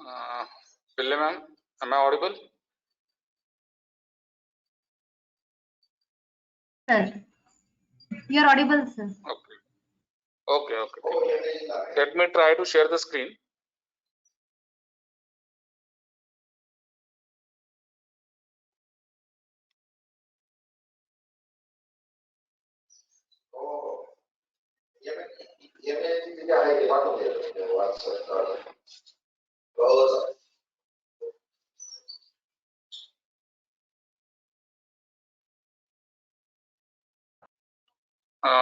Pillai ma'am, am I audible? Sir, you are audible, sir. Okay. Let me try to share the screen.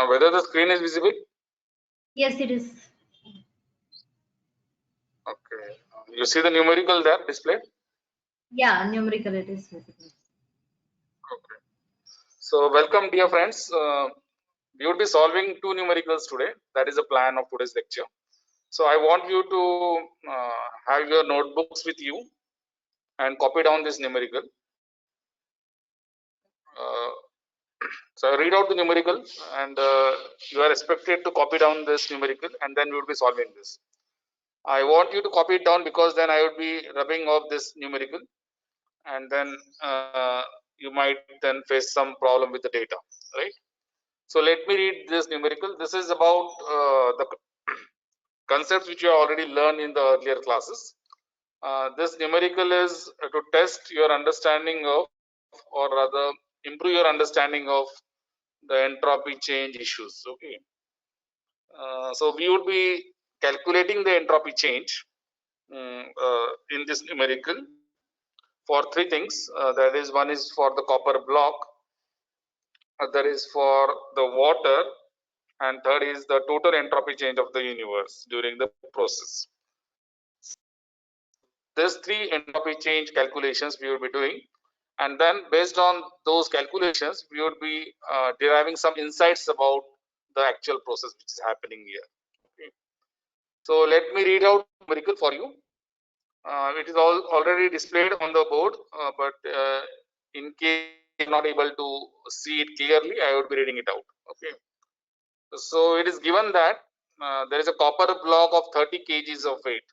Whether the screen is visible? Yes, it is. Okay. You see the numerical there displayed? Yeah, numerical it is visible. Okay. So welcome, dear friends. We will be solving two numericals today. That is the plan of today's lecture. So I want you to have your notebooks with you and copy down this numerical. So read out the numerical, and you are expected to copy down this numerical, and then we will be solving this. I want you to copy it down because then I would be rubbing off this numerical, and then you might then face some problem with the data, right? So let me read this numerical. This is about the concepts which you have already learned in the earlier classes. This numerical is to test your understanding of, or rather improve your understanding of the entropy change issues. Okay. So we would be calculating the entropy change in this numerical for three things. That is, one is for the copper block, other is for the water, and third is the total entropy change of the universe during the process. These three entropy change calculations we will be doing, and then based on those calculations we would be deriving some insights about the actual process which is happening here. Okay. So let me read out numerical for you. It is already displayed on the board, but in case you're not able to see it clearly, I would be reading it out. Okay. So it is given that there is a copper block of 30 kgs of weight.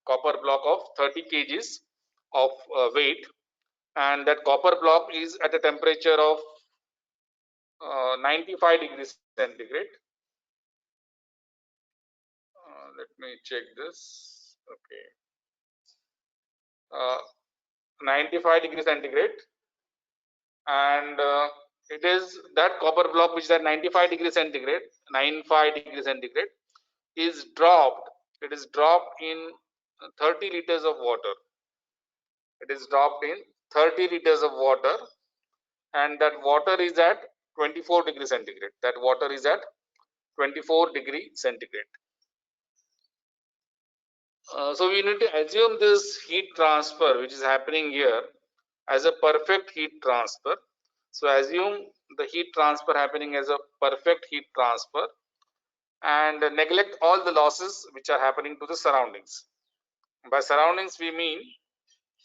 Copper block of 30 kgs of weight, and that copper block is at a temperature of 95 degrees centigrade. Let me check this. Okay. 95 degrees centigrade, and it is that copper block which is at 95 degrees centigrade, 95 degrees centigrade, is dropped. It is dropped in 30 liters of water. It is dropped in 30 liters of water, and that water is at 24 degrees centigrade. That water is at 24 degree centigrade. So we need to assume this heat transfer which is happening here as a perfect heat transfer. So assume the heat transfer happening as a perfect heat transfer, and neglect all the losses which are happening to the surroundings. By surroundings we mean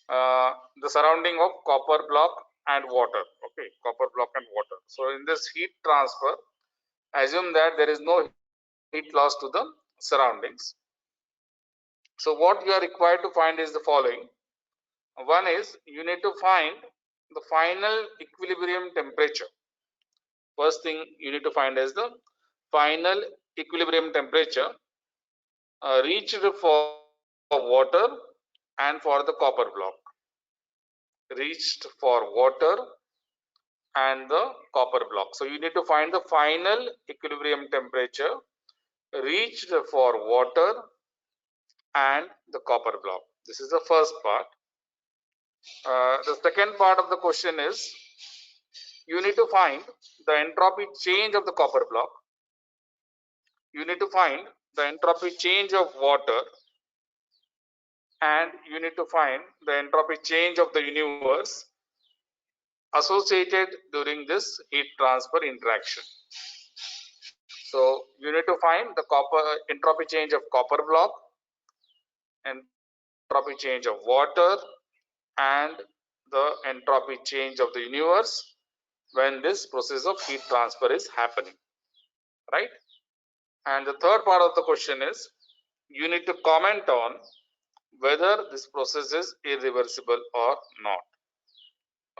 the surrounding of copper block and water. Okay, copper block and water. So in this heat transfer, assume that there is no heat loss to the surroundings. So what you are required to find is the following. One is you need to find the final equilibrium temperature. First thing you need to find is the final equilibrium temperature reached for water and for the copper block. Reached for water and the copper block. So you need to find the final equilibrium temperature reached for water and the copper block. This is the first part. The second part of the question is you need to find the entropy change of the copper block. You need to find the entropy change of water, and you need to find the entropy change of the universe associated during this heat transfer interaction. So you need to find the entropy change of copper block, entropy change of water, and the entropy change of the universe when this process of heat transfer is happening, right? And the third part of the question is you need to comment on whether this process is irreversible or not.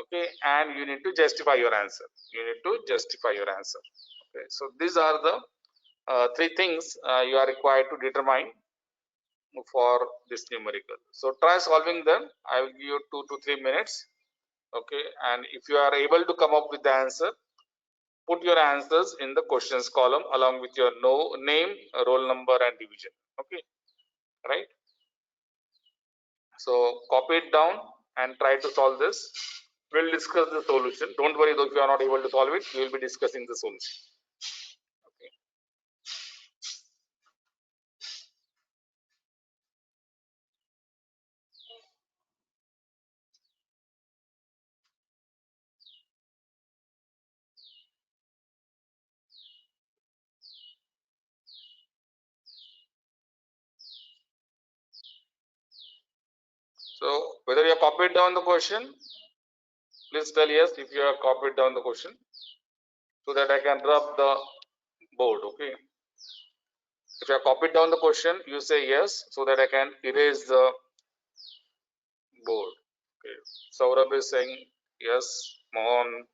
Okay, and you need to justify your answer. You need to justify your answer. Okay, so these are the three things you are required to determine for this numerical. So try solving them. I will give you 2 to 3 minutes. Okay, and if you are able to come up with the answer, put your answers in the questions column along with your name, roll number, and division. Okay, right? So copy it down and try to solve this. We'll discuss the solution. Don't worry though, if you are not able to solve it, we will be discussing the solution. Okay. So whether you have copied down the question, please tell yes if you have copied down the question so that I can rub the board. Okay. If you have copied down the question, you say yes so that I can erase the board. Okay. Saurabh is saying yes. Mohan,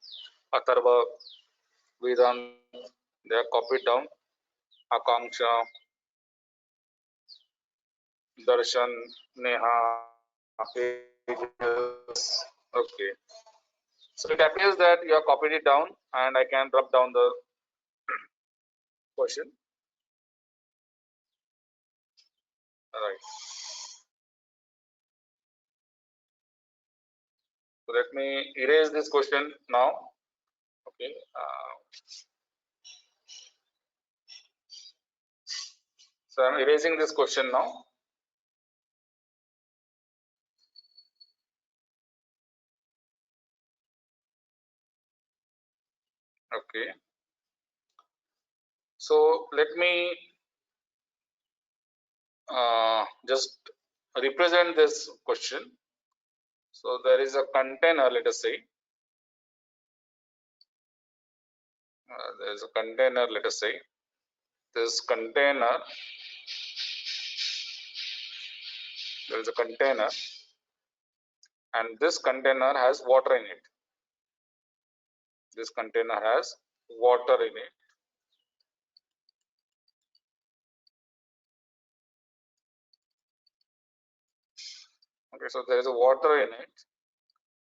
Atharva, Vedant, they are copied down. Akanksha, Darshan, Neha, Tejas. Okay. So it appears that you have copied it down and I can drop down the question. Alright. So let me erase this question now. Okay. So I'm erasing this question now. Okay. So let me just represent this question. So there is a container, let us say. There is a container, let us say. This container, there is a container, and this container has water in it. This container has water in it. Okay, so there is a water in it,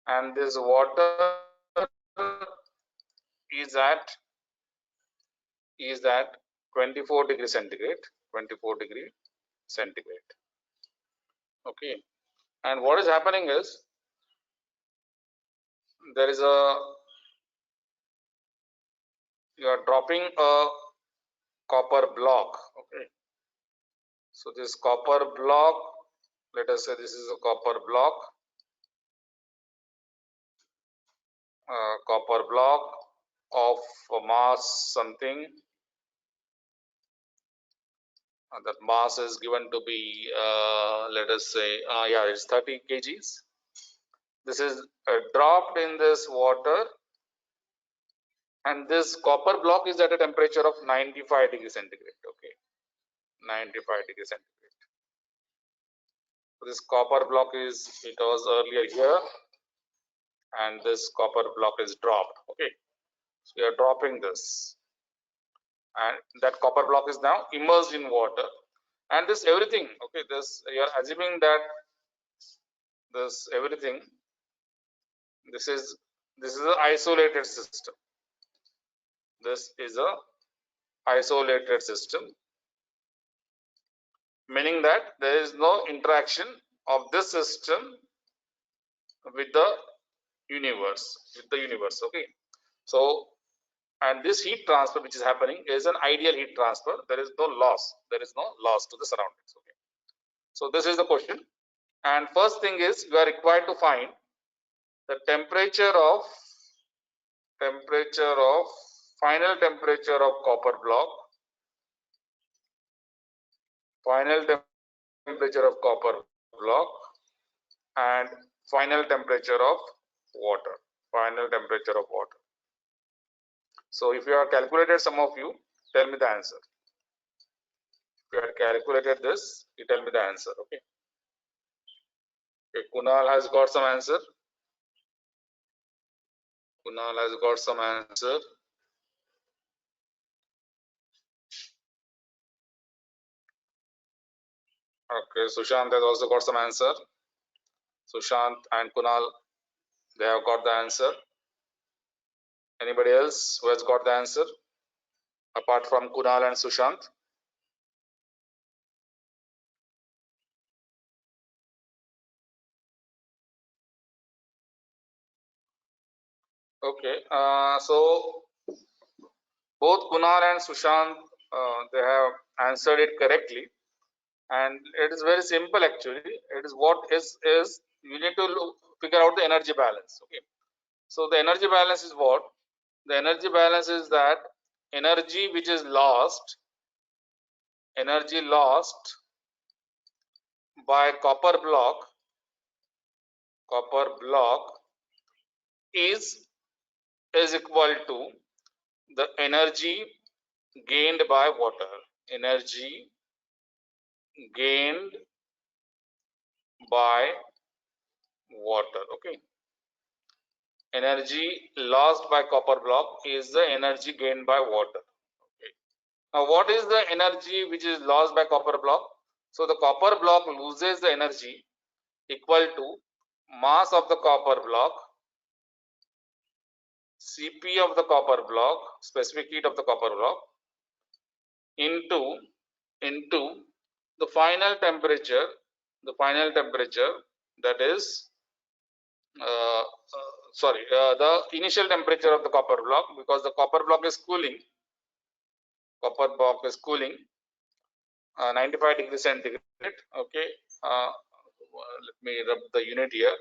and this water is at 24 degree centigrade. 24 degree centigrade. Okay, and what is happening is there is a you are dropping a copper block. Okay, so this copper block, let us say this is a copper block. Copper block of mass something. That mass is given to be let us say yeah, it's 30 kgs. This is dropped in this water, and this copper block is at a temperature of 95 degree centigrade. Okay, 95 degree centigrade. So this copper block it was earlier here, and this copper block is dropped. Okay, so we are dropping this, and that copper block is now immersed in water, and this everything. Okay, this you are assuming that this everything. This is an isolated system. This is a isolated system, meaning that there is no interaction of this system with the universe. Okay, so and this heat transfer which is happening is an ideal heat transfer. There is no loss. There is no loss to the surroundings. Okay, so this is the question, and first thing is you are required to find the temperature of final temperature of copper block, final temperature of copper block, and final temperature of water. Final temperature of water. So if you have calculated, some of you tell me the answer. If you have calculated this, you tell me the answer. Okay. Okay, Kunal has got some answer. Kunal has got some answer. Okay, Sushant has also got some answer. Sushant and Kunal, they have got the answer. Anybody else who has got the answer apart from Kunal and Sushant? Okay, so both Kunal and Sushant, they have answered it correctly, and it is very simple actually. It is what is you need to figure out the energy balance. Okay, so the energy balance is what? The energy balance is that energy which is lost, energy lost by copper block is equal to the energy gained by water. Energy gained by water. Okay, energy lost by copper block is the energy gained by water. Okay, now what is the energy which is lost by copper block? So the copper block loses the energy equal to mass of the copper block, Cp of the copper block, specific heat of the copper block, into the final temperature, that is the initial temperature of the copper block, because the copper block is cooling. 95 degrees centigrade. Okay, let me rub the unit here.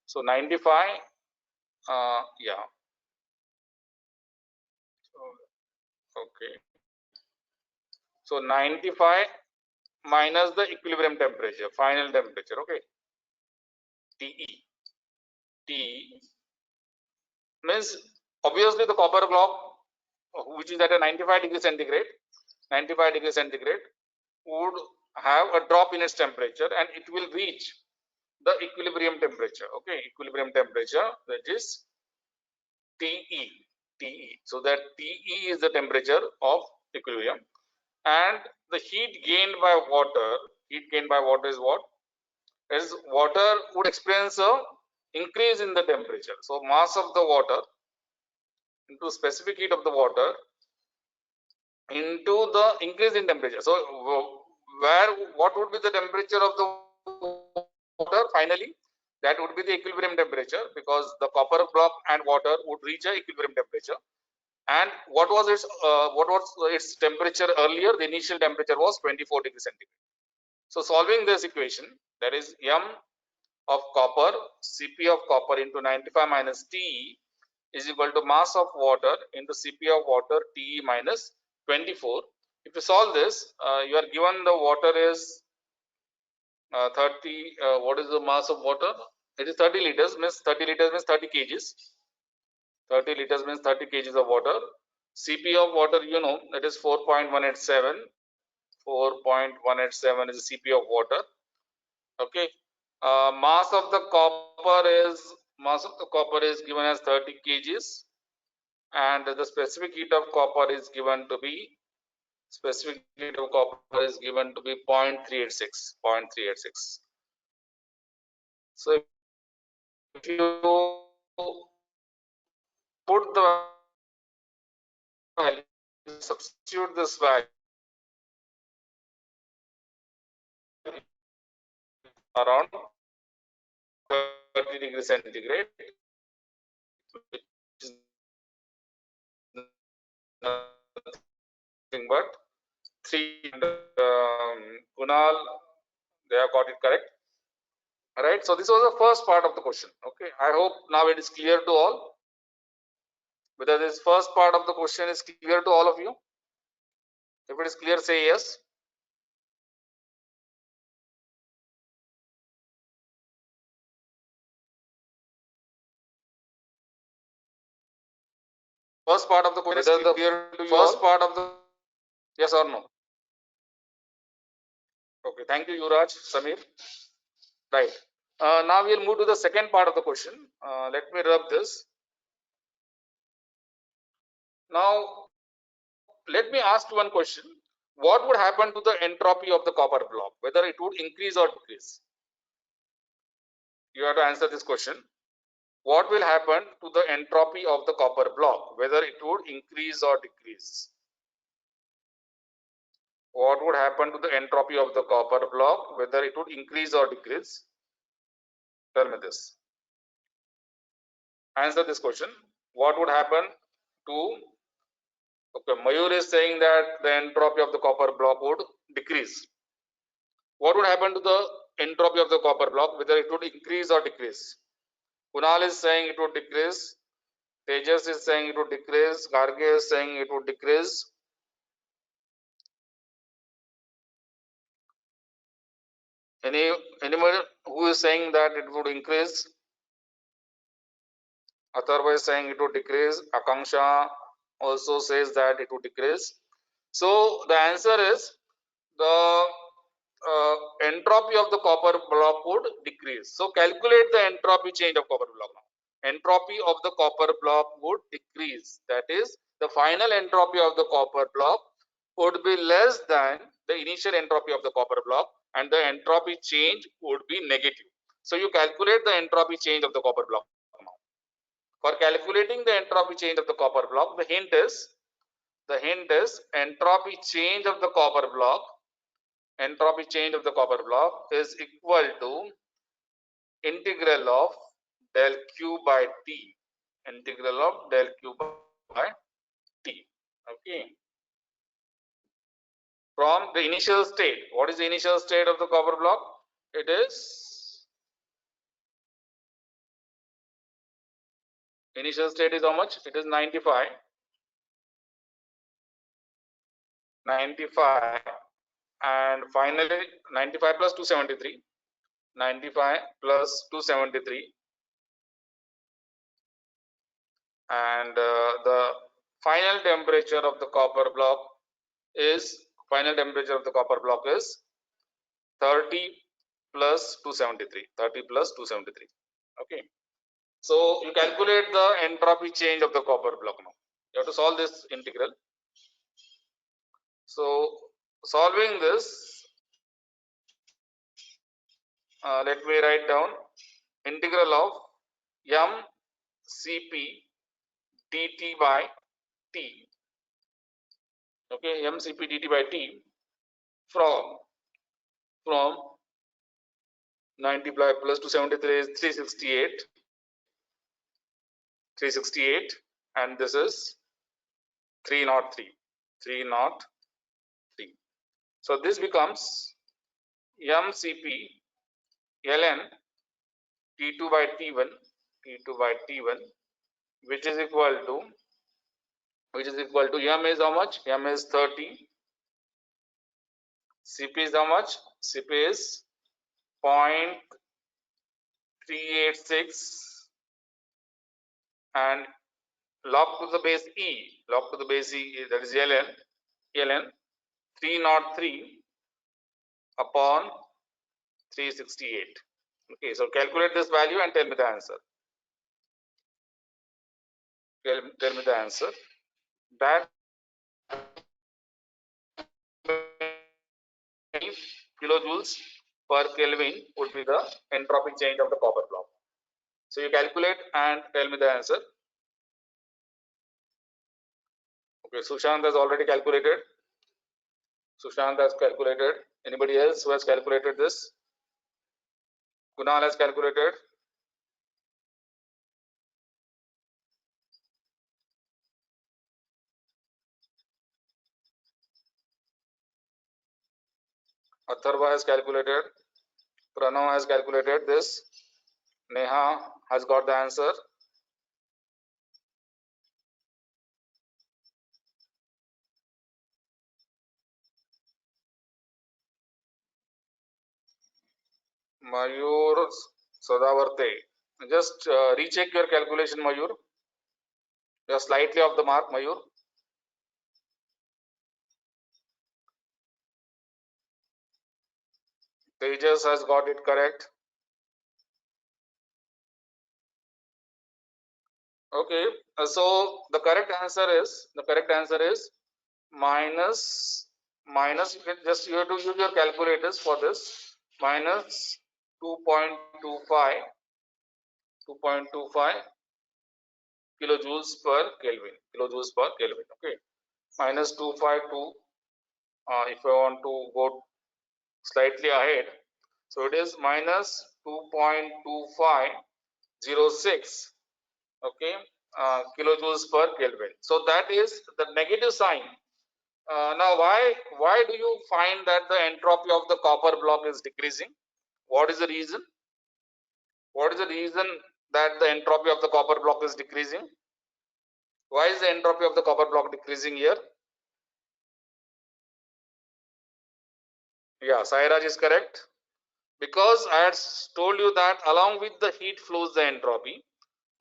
So 95, yeah. Okay, so 95 minus the equilibrium temperature, final temperature. Okay, TE means obviously the copper block, which is at a 95 degrees centigrade, would have a drop in its temperature, and it will reach the equilibrium temperature. Okay, equilibrium temperature, that is TE. So that TE is the temperature of equilibrium, and the heat gained by water is what? Is water would experience a increase in the temperature. So mass of the water into specific heat of the water into the increase in temperature. So what would be the temperature of the water finally? That would be the equilibrium temperature, because the copper block and water would reach a equilibrium temperature. And what was its temperature earlier? The initial temperature was 24 degrees centigrade. So solving this equation, that is M of copper, Cp of copper into 95 minus Te is equal to mass of water into Cp of water Te minus 24. If you solve this, you are given the water is 30. What is the mass of water? It is 30 liters. Means 30 liters means 30 kgs. 30 liters means 30 kgs of water. Cp of water, you know, that is 4.187. 4.187 is the Cp of water. Okay. Mass of the copper is given as 30 kgs, and the specific heat of copper is given to be 0.386. So if you put the value, substitute this value around 30 degrees centigrade, which is nothing but 3. Kunal, they have got it correct. All right. So this was the first part of the question. Okay. I hope now it is clear to all. Whether this first part of the question is clear to all of you. If it is clear, say yes. First part of the question is clear to you. First part of the, yes or no? Okay. Thank you, Yuvraj, Samir. Right. Now we'll move to the second part of the question. Let me rub this. Now, let me ask one question. What would happen to the entropy of the copper block? Whether it would increase or decrease? You have to answer this question. What will happen to the entropy of the copper block? Whether it would increase or decrease? What would happen to the entropy of the copper block? Whether it would increase or decrease? Tell me this. Answer this question. What would happen to, okay, Mayur is saying that the entropy of the copper block would decrease. What would happen to the entropy of the copper block? Whether it would increase or decrease? Kunal is saying it would decrease. Tejas is saying it would decrease. Garge is saying it would decrease. Anyone who is saying that it would increase? Atharva is saying it would decrease. Akanksha also says that it would decrease. So the answer is the entropy of the copper block would decrease. So calculate the entropy change of copper block now. Entropy of the copper block would decrease. That is, the final entropy of the copper block would be less than the initial entropy of the copper block, and the entropy change would be negative. So you calculate the entropy change of the copper block now. For calculating the entropy change of the copper block, the hint is entropy change of the copper block. Entropy change of the copper block is equal to integral of del q by t. Integral of del q by t. Okay. From the initial state. What is the initial state of the copper block? It is, initial state is how much? It is 95. 95 and finally 95 plus 273. 95 plus 273 and the final temperature of the copper block is 30 plus 273. 30 plus 273. Okay. So you calculate the entropy change of the copper block now. You have to solve this integral. So solving this, let me write down integral of m Cp dt by t. Okay, m Cp dt by t from 95 plus 273 is 368 and this is 303. So this becomes m Cp ln T2 by T1 which is equal to m is how much? M is 30. Cp is how much? Cp is 0.386 and log to the base e, that is ln 303 upon 368. Okay, so calculate this value and tell me the answer. Tell me the answer. That kilojoules per Kelvin would be the entropy change of the copper block. So you calculate and tell me the answer. Okay, Sushant has already calculated. Anybody else who has calculated this? Kunal has calculated. Atharva has calculated. Pranav has calculated this. Neha has got the answer. Mayur Sadavarte. Just recheck your calculation, Mayur. You are slightly off the mark, Mayur. Tejas has got it correct. Okay, so the correct answer is minus minus. You have to use your calculators for this. Minus 2.25 kilojoules per Kelvin. Okay, minus 252. If I want to go slightly ahead, so it is minus 2.2506. Okay, kilojoules per Kelvin. So that is the negative sign. Now, why do you find that the entropy of the copper block is decreasing? What is the reason? What is the reason that the entropy of the copper block is decreasing? Why is the entropy of the copper block decreasing here? Yeah, Sairaj is correct. Because I had told you that along with the heat flows the entropy.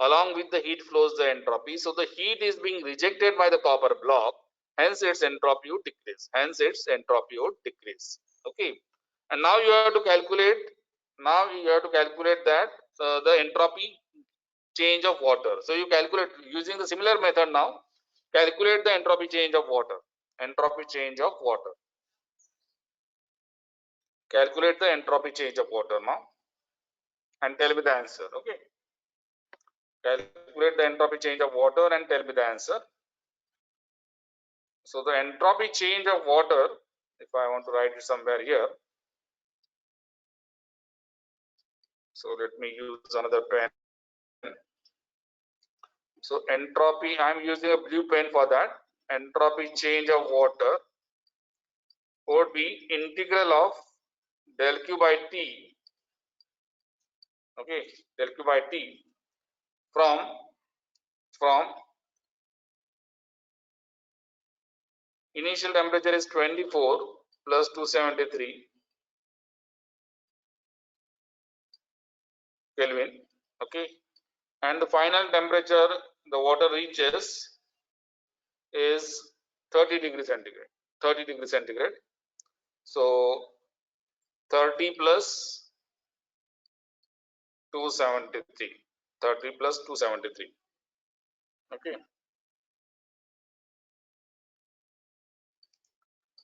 Along with the heat flows the entropy. So the heat is being rejected by the copper block. Hence its entropy would decrease. Okay. And now you have to calculate. That the entropy change of water. So you calculate using the similar method now. Calculate the entropy change of water. Calculate the entropy change of water now and tell me the answer. Okay. Calculate the entropy change of water and tell me the answer. So the entropy change of water, if I want to write it somewhere here. So let me use another pen. So entropy, I am using a blue pen for that. Entropy change of water would be integral of del Q by T. Okay, del Q by T from initial temperature is 24 plus 273 Kelvin. Okay, and the final temperature the water reaches is 30 degrees centigrade. So 30 plus 273. Okay.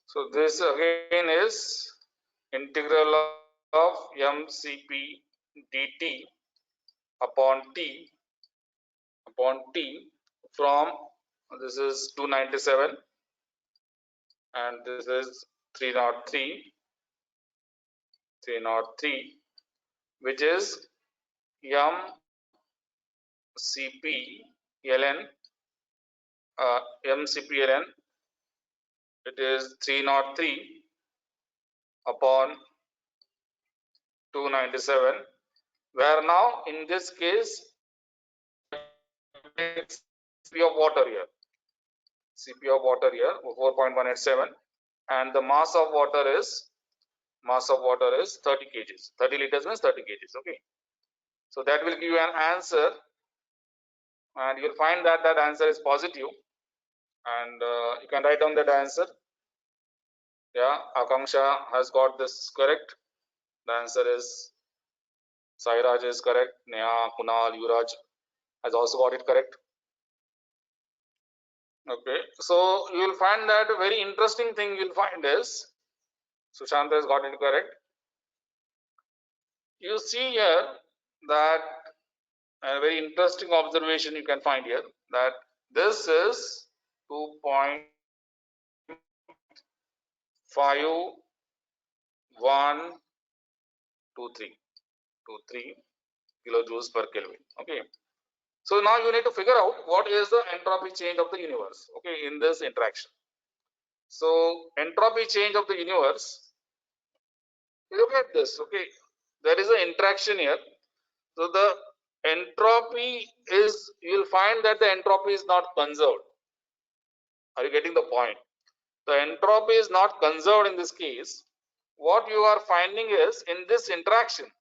So this again is integral of mCp dt upon t from, this is 297 and this is 303, which is mCp ln, it is 303 upon 297, where now in this case Cp of water here 4.187, and the mass of water is 30 kgs. 30 liters means 30 kgs. Okay, so that will give you an answer, and you'll find that that answer is positive, and you can write down that answer. Yeah, Akanksha has got this correct. The answer is Sairaj is correct. Neha, Kunal, Yuraj has also got it correct. Okay, so you will find that a very interesting thing you'll find is Sushant has got it correct. You see here that a very interesting observation you can find here, that this is 2.5123 kilojoules per Kelvin. Okay, so now you need to figure out what is the entropy change of the universe. Okay, in this interaction. So entropy change of the universe, look at this. Okay, there is an interaction here. So the entropy is, you will find that the entropy is not conserved. Are you getting the point? The entropy is not conserved in this case. What you are finding is in this interaction,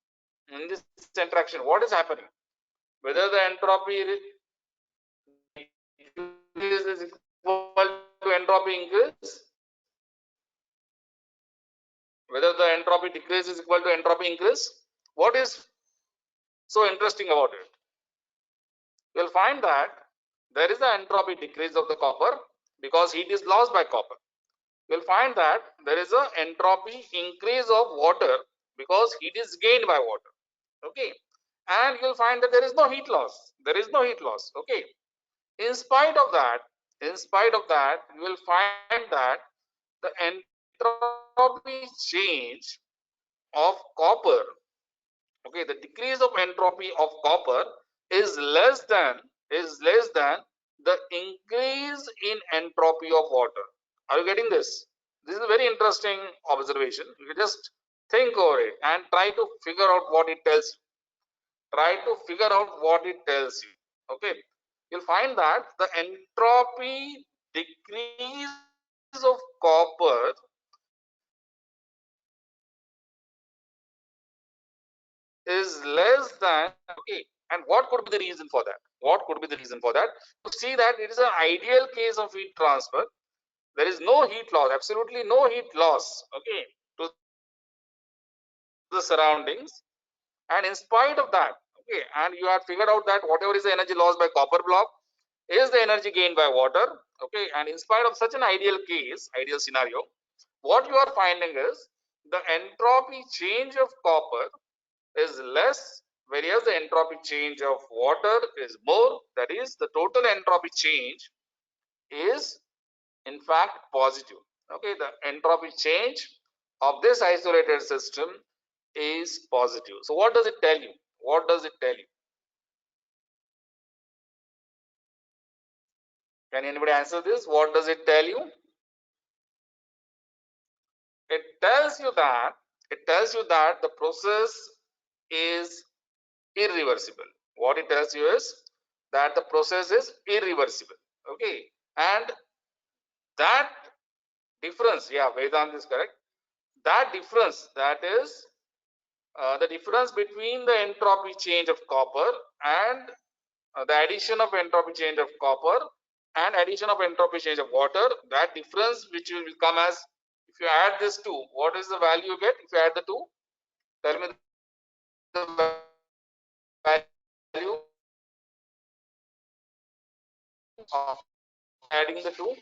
what is happening? Whether the entropy is equal to entropy increase, whether the entropy decrease is equal to entropy increase. What is so interesting about it? you'll find that there is an entropy decrease of the copper because heat is lost by copper. You'll find that there is an entropy increase of water because heat is gained by water. Okay, and you'll find that there is no heat loss. There is no heat loss. Okay, in spite of that, you will find that the entropy change of copper, okay, the decrease of entropy of copper is less than the increase in entropy of water. Are you getting this? This is a very interesting observation. You just think over it and try to figure out what it tells you. Try to figure out what it tells you. Okay, you'll find that the entropy decrease of copper is less than, okay, and what could be the reason for that? What could be the reason for that? To see that it is an ideal case of heat transfer. There is no heat loss, absolutely no heat loss, okay, to the surroundings, and in spite of that, okay, and you have figured out that whatever is the energy lost by copper block is the energy gained by water, okay, and in spite of such an ideal case, ideal scenario, what you are finding is the entropy change of copper is less, whereas the entropy change of water is more. That is, the total entropy change is in fact positive. Okay, the entropy change of this isolated system is positive. So what does it tell you? What does it tell you? Can anybody answer this? What does it tell you? It tells you that the process is irreversible. What it tells you is that the process is irreversible. Okay, and that difference, yeah, Vedant is correct. That difference, that is the difference between the entropy change of copper and the addition of entropy change of copper and addition of entropy change of water, that difference which will come as, if you add this two, what is the value you get if you add the two? Tell me the value of adding the two.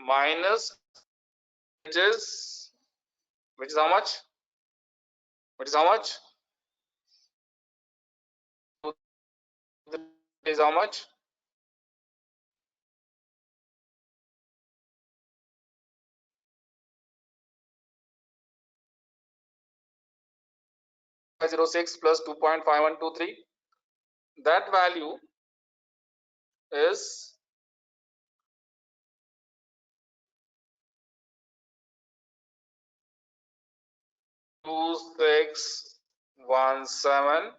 Minus, which is how much? Which is how much? Is how much? .06 plus 2.5123. That value is 2617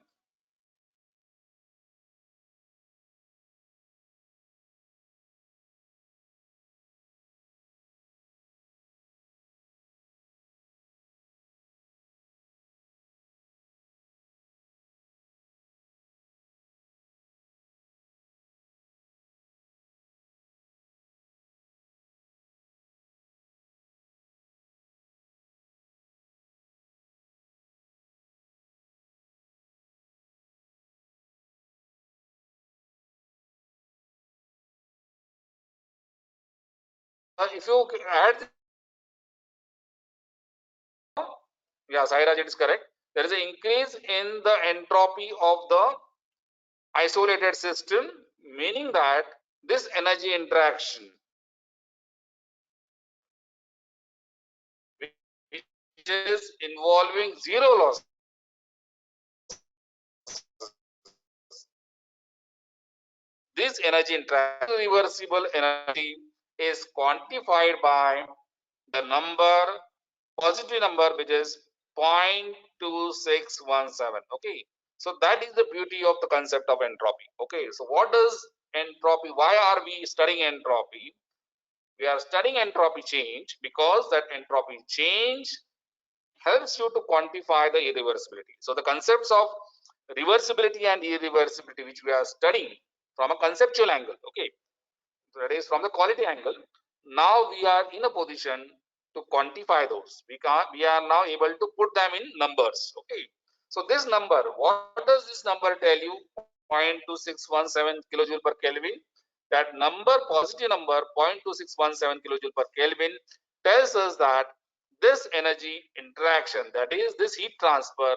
if you add, yeah, Sairaj, it is correct. There is an increase in the entropy of the isolated system, meaning that this energy interaction, which is involving zero loss, this energy interaction, reversible energy, is quantified by the number, positive number, which is 0.2617. Okay, so that is the beauty of the concept of entropy. Okay, so what does entropy, why are we studying entropy? We are studying entropy change because that entropy change helps you to quantify the irreversibility. So the concepts of reversibility and irreversibility which we are studying from a conceptual angle. Okay, that is from the quality angle. Now we are in a position to quantify those. We are now able to put them in numbers. Okay, so this number, what does this number tell you? 0.2617 kilojoule per Kelvin. That number, positive number, 0.2617 kilojoule per Kelvin, tells us that this energy interaction, that is this heat transfer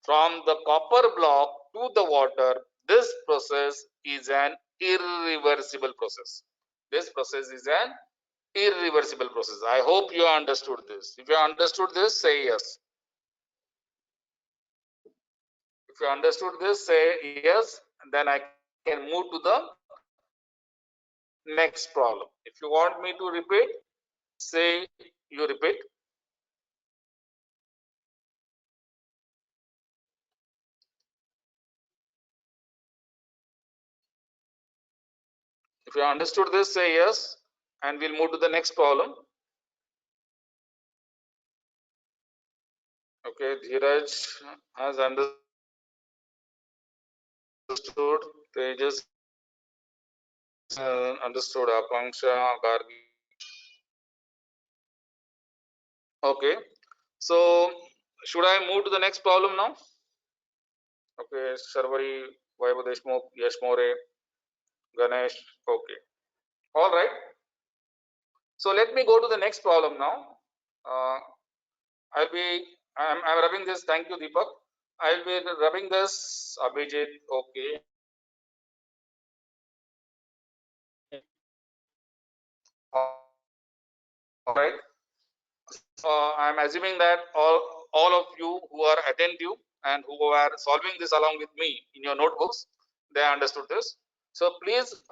from the copper block to the water, this process is an irreversible process. This process is an irreversible process. I hope you understood this. If you understood this, say yes. If you understood this, say yes, and then I can move to the next problem. If you want me to repeat, say you repeat. If you understood this, say yes, and we'll move to the next problem. Okay, Dheeraj has understood. Tejas understood. Akanksha, Gargi. Okay, so should I move to the next problem now? Okay, Sharvari, Vaibhav Deshmukh, Yash More, Ganesh. Okay, all right. So let me go to the next problem now. I'm rubbing this. Thank you, Deepak. I'll be rubbing this. Abhijit. Okay. All right. I'm assuming that all of you who are attentive and who are solving this along with me in your notebooks, they understood this. So please,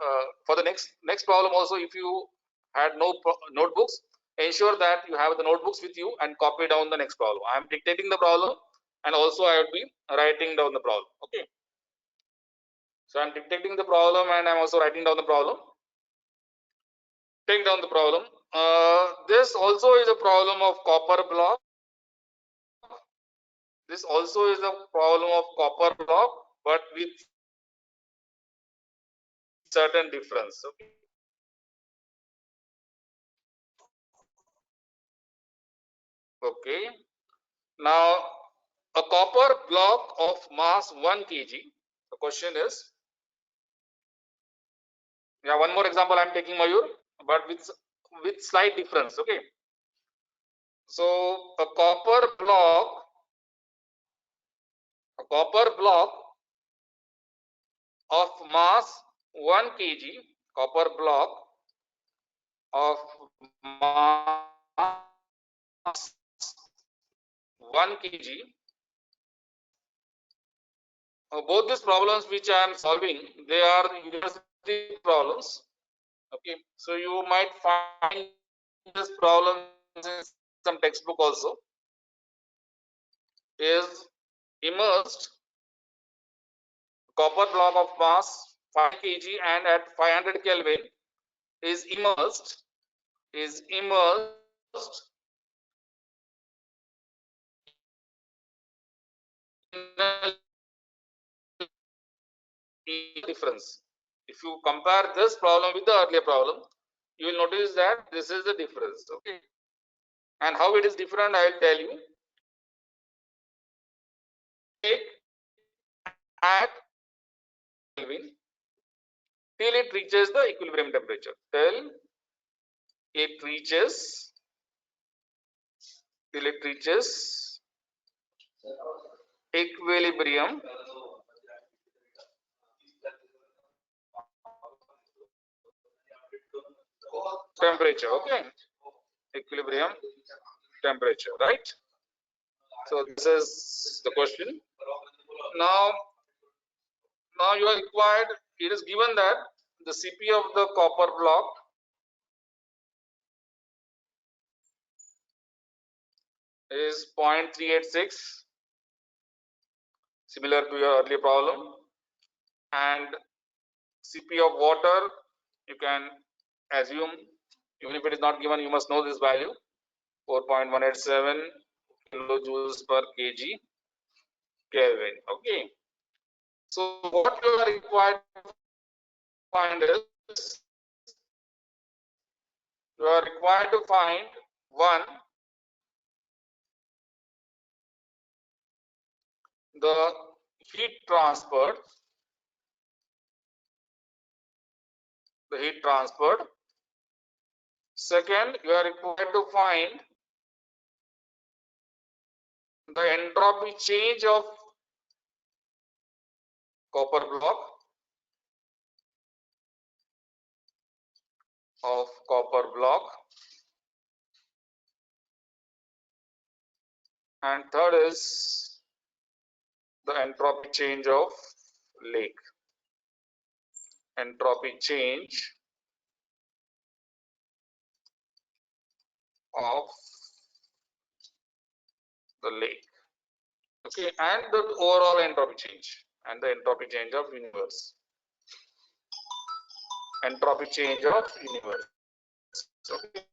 for the next problem also, if you had no notebooks, ensure that you have the notebooks with you and copy down the next problem. I am dictating the problem, and also I will be writing down the problem. Okay. So I'm dictating the problem and I'm also writing down the problem. Take down the problem. This also is a problem of copper block. This also is a problem of copper block, but with certain difference. Okay. Okay. Now, a copper block of mass 1 kg. The question is, yeah, one more example I'm taking, Mayur, but with slight difference. Okay. So a copper block of mass 1 kg, copper block of mass 1 kg. Both these problems which I am solving, they are university problems. Okay, so you might find this problem in some textbook also. Is immersed copper block of mass 5 kg and at 500 Kelvin is immersed in difference. If you compare this problem with the earlier problem, you will notice that this is the difference. Okay, and how it is different, I will tell you. Take at Kelvin till it reaches the equilibrium temperature. Till it reaches equilibrium temperature. Okay, equilibrium temperature, right? So this is the question. Now you are required. It is given that the Cp of the copper block is 0.386, similar to your earlier problem, and Cp of water, you can assume, even if it is not given, you must know this value, 4.187 kilojoules per kg Kelvin. Okay. So what you are required find is, you are required to find one, the heat transferred, second, you are required to find the entropy change of copper block, and third is the entropy change of lake. Entropy change of the lake. Okay, and the overall entropy change and the entropy change of universe. Entropy change of universe. Okay.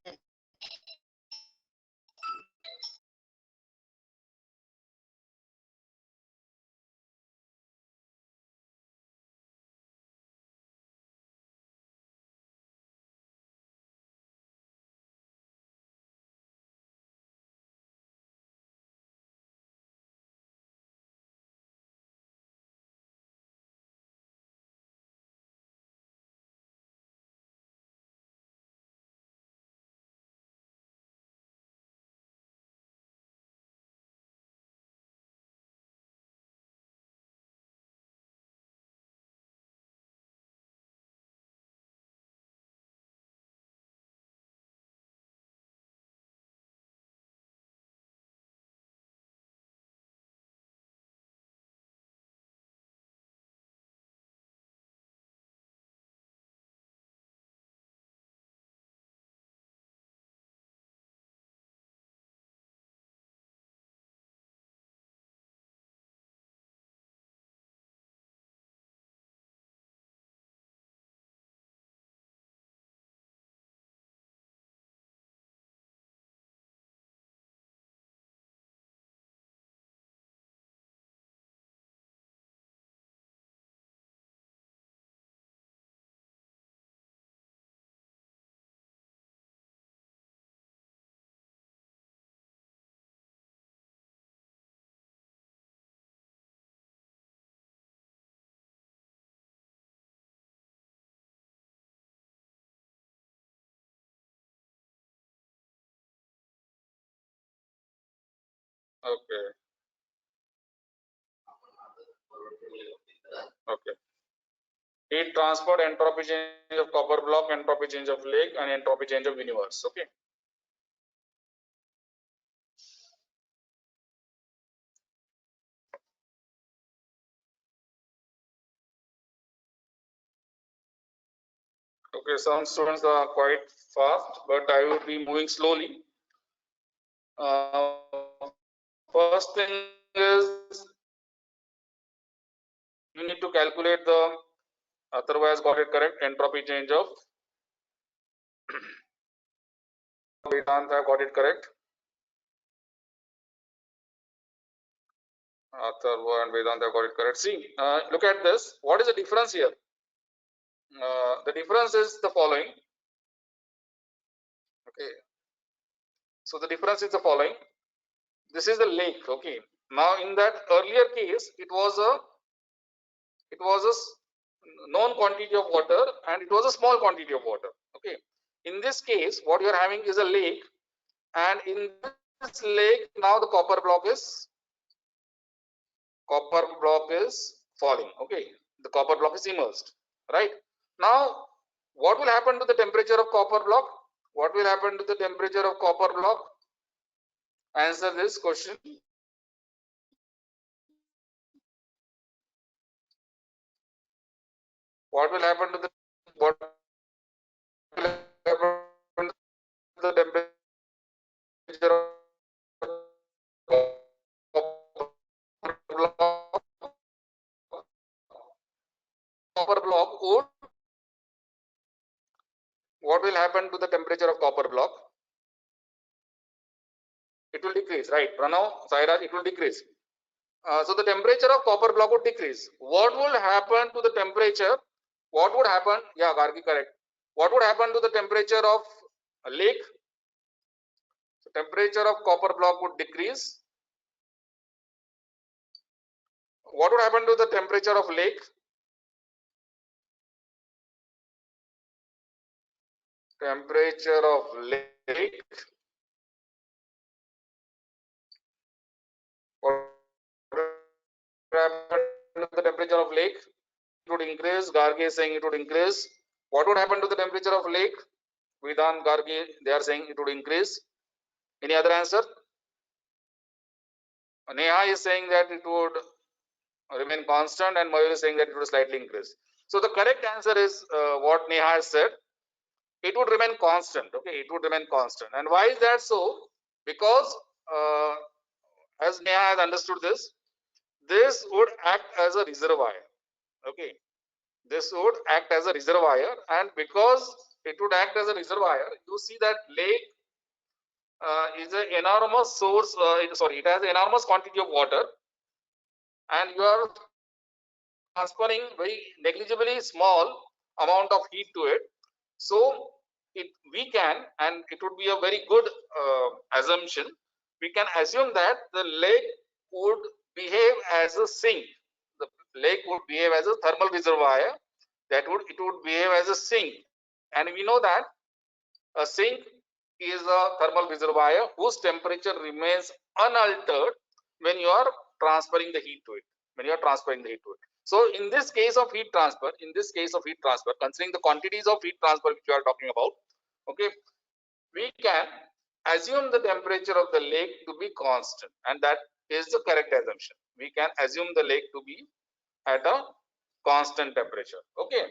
Okay. Okay. Heat transport, entropy change of copper block, entropy change of lake, and entropy change of universe. Okay. Okay, some students are quite fast, but I will be moving slowly. First thing is, you need to calculate the, otherwise got it correct, entropy change of Vedanta got it correct. Atharva and Vedanta got it correct. See, look at this. What is the difference here? The difference is the following. Okay. So the difference is the following. This is the lake. Okay. Now in that earlier case, it was a known quantity of water and it was a small quantity of water. Okay. In this case, what you are having is a lake, and in this lake now the copper block is falling. Okay. The copper block is immersed. Right. Now, what will happen to the temperature of copper block? What will happen to the temperature of copper block? Answer this question. What will happen to the temperature of copper block would, what will happen to the temperature of copper block? It will decrease, right? Pranav, Sairaj, it will decrease. So the temperature of copper block would decrease. What will happen to the temperature what would happen? Yeah, Gargi, correct. What would happen to the temperature of a lake? So temperature of copper block would decrease. What would happen to the temperature of lake? Temperature of lake. What would happen to the temperature of lake? It would increase. Gargi is saying it would increase. What would happen to the temperature of lake? Vedant, Gargi, they are saying it would increase. Any other answer? Neha is saying that it would remain constant, and Mayur is saying that it would slightly increase. So the correct answer is what Neha has said. It would remain constant. Okay, it would remain constant. And why is that so? Because as Neha has understood this would act as a reservoir. Okay, this would act as a reservoir, and because it would act as a reservoir, you see that lake is an enormous source. It has an enormous quantity of water, and you are transferring very negligibly small amount of heat to it. So we can, and it would be a very good assumption, we can assume that the lake would behave as a sink. The lake would behave as a thermal reservoir. It would behave as a sink, and we know that a sink is a thermal reservoir whose temperature remains unaltered when you are transferring the heat to it. So in this case of heat transfer, considering the quantities of heat transfer which you are talking about, okay, we can assume the temperature of the lake to be constant, and that is the correct assumption. We can assume the lake to be at a constant temperature. Okay.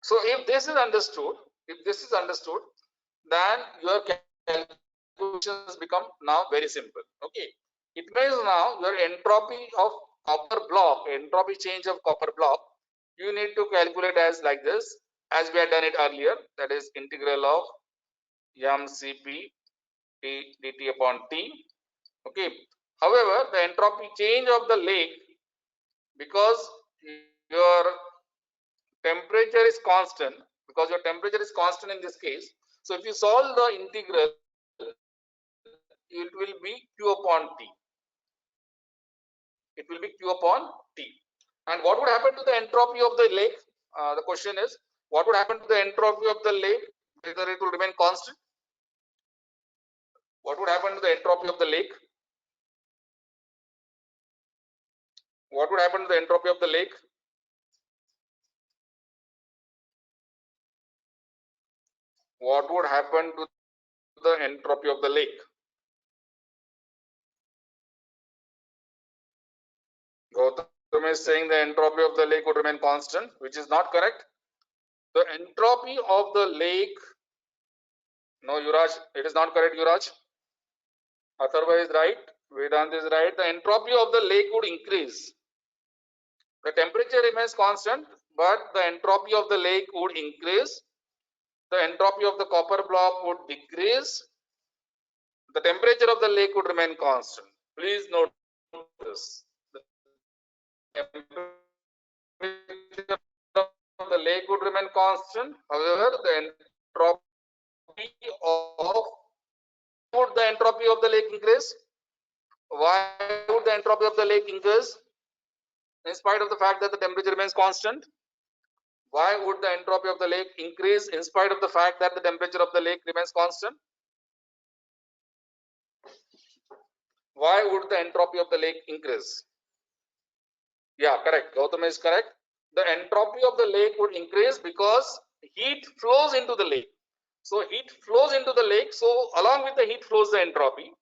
So if this is understood, then your calculations become now very simple. Okay. It means now your entropy of copper block, entropy change of copper block, you need to calculate as like this, as we had done it earlier, that is integral of mCp dt upon T. Okay. However, the entropy change of the lake, because your temperature is constant, in this case, so if you solve the integral, it will be Q upon T. And what would happen to the entropy of the lake? The question is, what would happen to the entropy of the lake? Whether it will remain constant? What would happen to the entropy of the lake? What would happen to the entropy of the lake? What would happen to the entropy of the lake? Gautam is saying the entropy of the lake would remain constant, which is not correct. The entropy of the lake, no, Yuraj, it is not correct, Yuraj. Atharva is right, Vedant is right. The entropy of the lake would increase. The temperature remains constant, but the entropy of the lake would increase. The entropy of the copper block would decrease. The temperature of the lake would remain constant. Please note this. The temperature of the lake would remain constant. However, the entropy of the entropy of the lake increase? Why would the entropy of the lake increase? In spite of the fact that the temperature remains constant? Why would the entropy of the lake increase in spite of the fact that the temperature of the lake remains constant? Why would the entropy of the lake increase? Yeah, correct. Gautam is correct. The entropy of the lake would increase because heat flows into the lake. So heat flows into the lake. So along with the heat flows the entropy.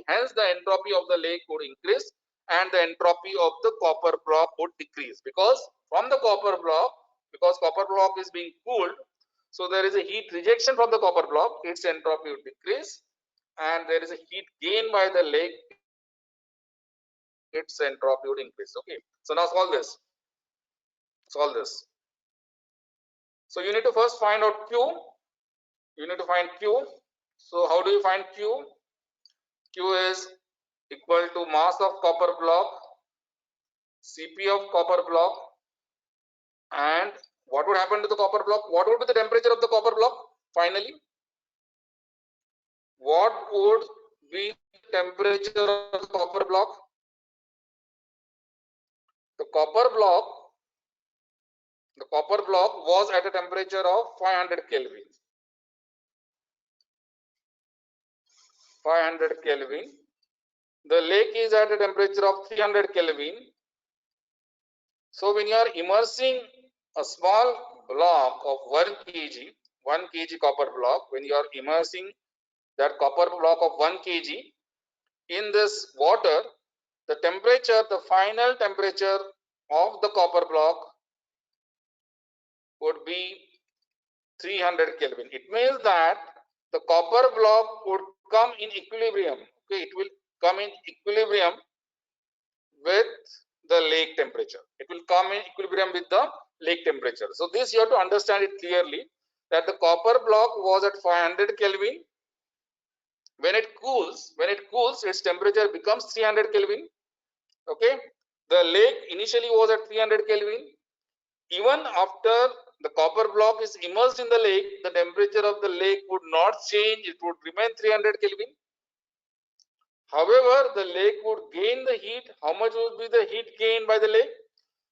Hence the entropy of the lake would increase and the entropy of the copper block would decrease, because from the copper block, because copper block is being cooled, so there is a heat rejection from the copper block, its entropy would decrease, and there is a heat gain by the lake, its entropy would increase. Okay, so now solve this. So you need to first find out Q. So how do you find Q? Q is equal to mass of copper block, Cp of copper block And what would happen to the copper block? What would be the temperature of the copper block finally? What would be the temperature of the copper block? The copper block was at a temperature of 500 Kelvin. 500 Kelvin. The lake is at a temperature of 300 Kelvin. So when you are immersing a small block of 1 kg copper block, when you are immersing that copper block of 1 kg in this water, the temperature, the final temperature of the copper block would be 300 Kelvin. It means that the copper block would come in equilibrium. Okay, it will come in equilibrium with the lake temperature. It will come in equilibrium with the lake temperature. So this you have to understand it clearly, that the copper block was at 500 Kelvin. When it cools, its temperature becomes 300 Kelvin. Okay, the lake initially was at 300 Kelvin. Even after the copper block is immersed in the lake, the temperature of the lake would not change. It would remain 300 Kelvin. However, the lake would gain the heat. How much would be the heat gained by the lake?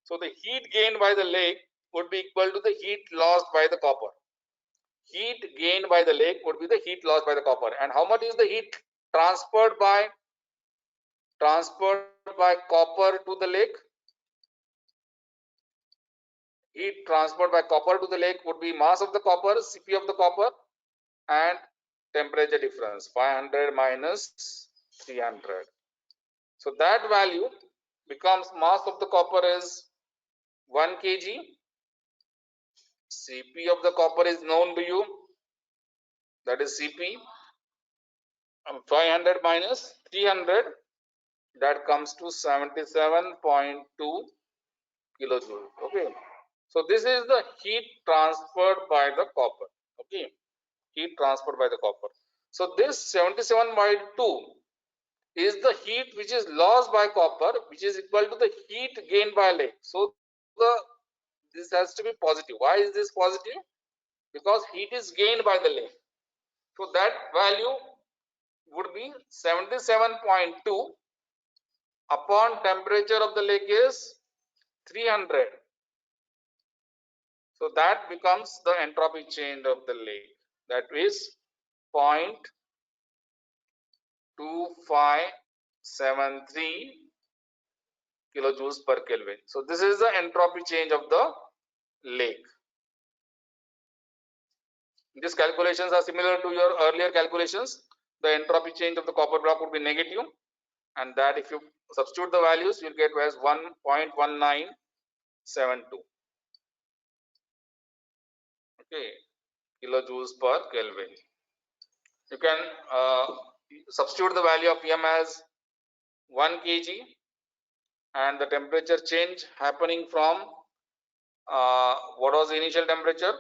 So the heat gained by the lake would be equal to the heat lost by the copper. Heat gained by the lake would be the heat lost by the copper. And how much is the heat transferred by copper to the lake? Heat transferred by copper to the lake would be mass of the copper, Cp of the copper, and temperature difference, 500 minus 300. So that value becomes, mass of the copper is 1 kg. Cp of the copper is known to you, that is Cp. 500 minus 300, that comes to 77.2 kilojoule. Okay, so this is the heat transferred by the copper. Okay, heat transferred by the copper. So this 77.2 is the heat which is lost by copper, which is equal to the heat gained by lake. So this has to be positive. Why is this positive? Because heat is gained by the lake. So that value would be 77.2 upon temperature of the lake is 300. So that becomes the entropy change of the lake. That is 0.2573 kilojoules per Kelvin. So this is the entropy change of the lake. These calculations are similar to your earlier calculations. The entropy change of the copper block would be negative, and that if you substitute the values, you'll get as 1.1972. Okay, kilojoules per Kelvin. You can substitute the value of m as 1 kg, and the temperature change happening from what was the initial temperature?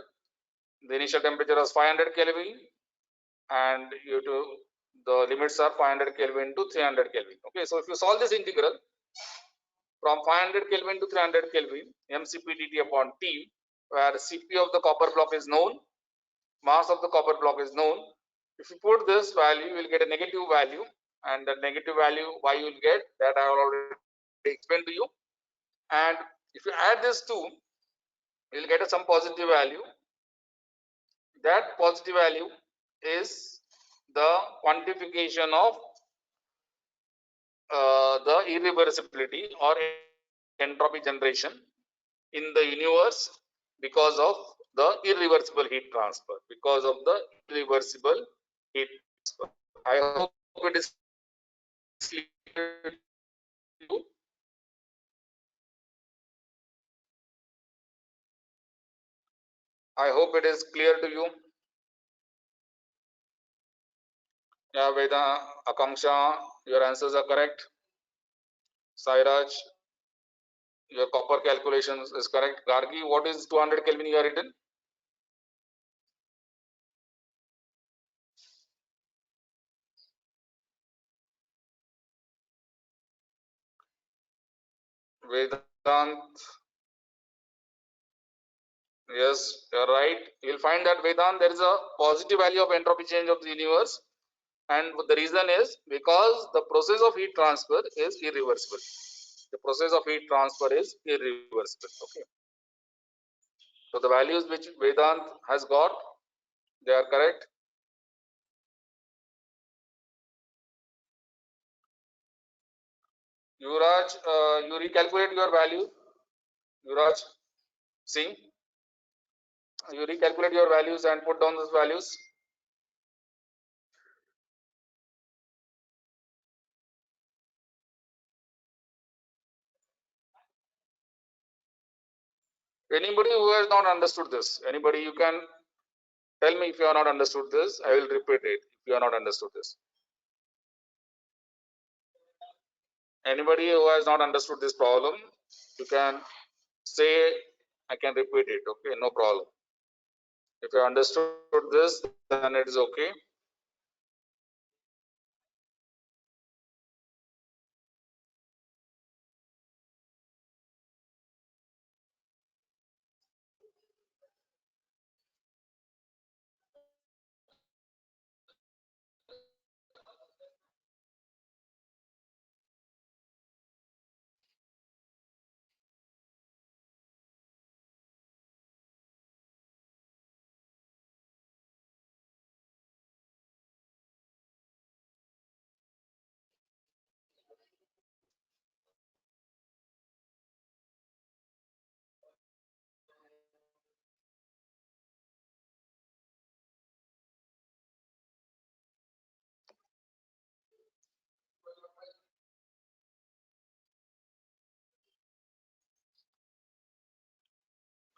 The initial temperature was 500 Kelvin, and the limits are 500 Kelvin to 300 Kelvin. Okay, so if you solve this integral from 500 Kelvin to 300 Kelvin, mCp dt upon T, where Cp of the copper block is known, mass of the copper block is known. If you put this value, you will get a negative value, and the negative value why you will get, that I have already explained to you. And if you add this two, you will get some positive value. That positive value is the quantification of the irreversibility or entropy generation in the universe because of the irreversible heat transfer. Because of the irreversible heat transfer. I hope it is clear to you. I hope it is clear to you. Yeah, Veda, Akanksha, your answers are correct. Sairaj, your copper calculations is correct. Gargi, what is 200 Kelvin you are written? Vedant, Yes, you're right. You'll find that Vedant, there is a positive value of entropy change of the universe, and the reason is because the process of heat transfer is irreversible. The process of heat transfer is irreversible. Okay. So the values which Vedant has got, they are correct. Yuvraj, you recalculate your value. Yuvraj, see, you recalculate your values and put down those values. Anybody who has not understood this, anybody, you can tell me if you have not understood this. I will repeat it if you have not understood this. Anybody who has not understood this problem, you can say, I can repeat it. Okay, no problem. If you understood this, then it is okay.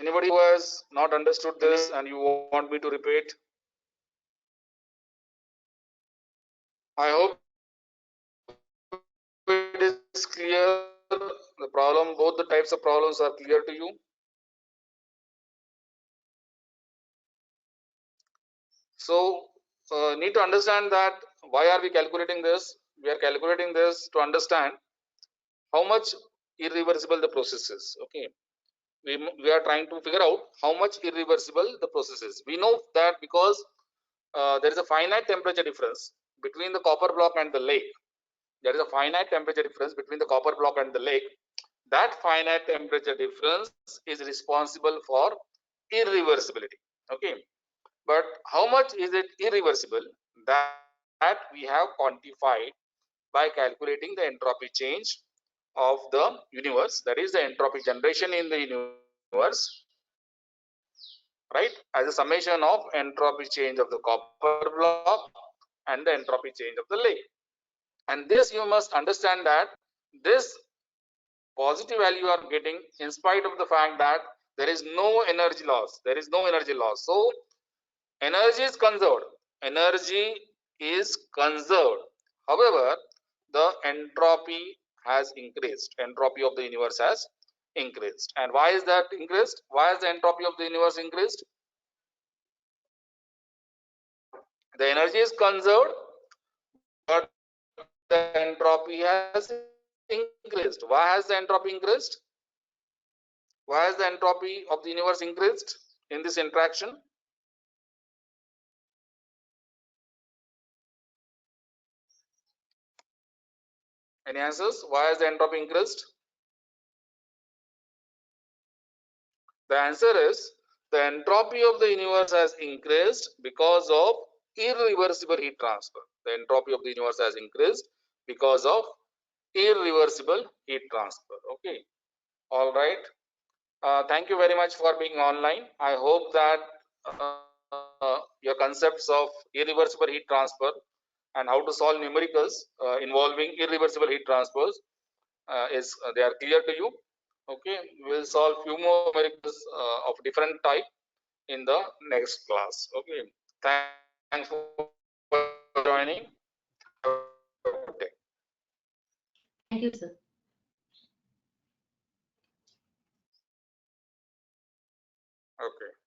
Anybody who has not understood this and you want me to repeat, I hope it is clear. The problem, both the types of problems are clear to you. So, need to understand that why are we calculating this? We are calculating this to understand how much irreversible the process is. Okay, we are trying to figure out how much irreversible the process is. We know that because there is a finite temperature difference between the copper block and the lake. There is a finite temperature difference between the copper block and the lake. That finite temperature difference is responsible for irreversibility. Okay, but how much is it irreversible? That we have quantified by calculating the entropy change of the universe, that is the entropy generation in the universe, right, as a summation of entropy change of the copper block and the entropy change of the lake. And this, you must understand that this positive value you are getting in spite of the fact that there is no energy loss. There is no energy loss. So energy is conserved. Energy is conserved. However, the entropy has increased. Entropy of the universe has increased. And why is that increased? Why is the entropy of the universe increased? The energy is conserved, but the entropy has increased. Why has the entropy increased? Why has the entropy of the universe increased in this interaction? Any answers? Why has the entropy increased? The answer is the entropy of the universe has increased because of irreversible heat transfer. The entropy of the universe has increased because of irreversible heat transfer. Okay. All right. Thank you very much for being online. I hope that your concepts of irreversible heat transfer and how to solve numericals involving irreversible heat transfers they are clear to you. Okay, we will solve few more numericals of different type in the next class. Okay, thanks for joining. Have a good day. Thank you, sir. Okay.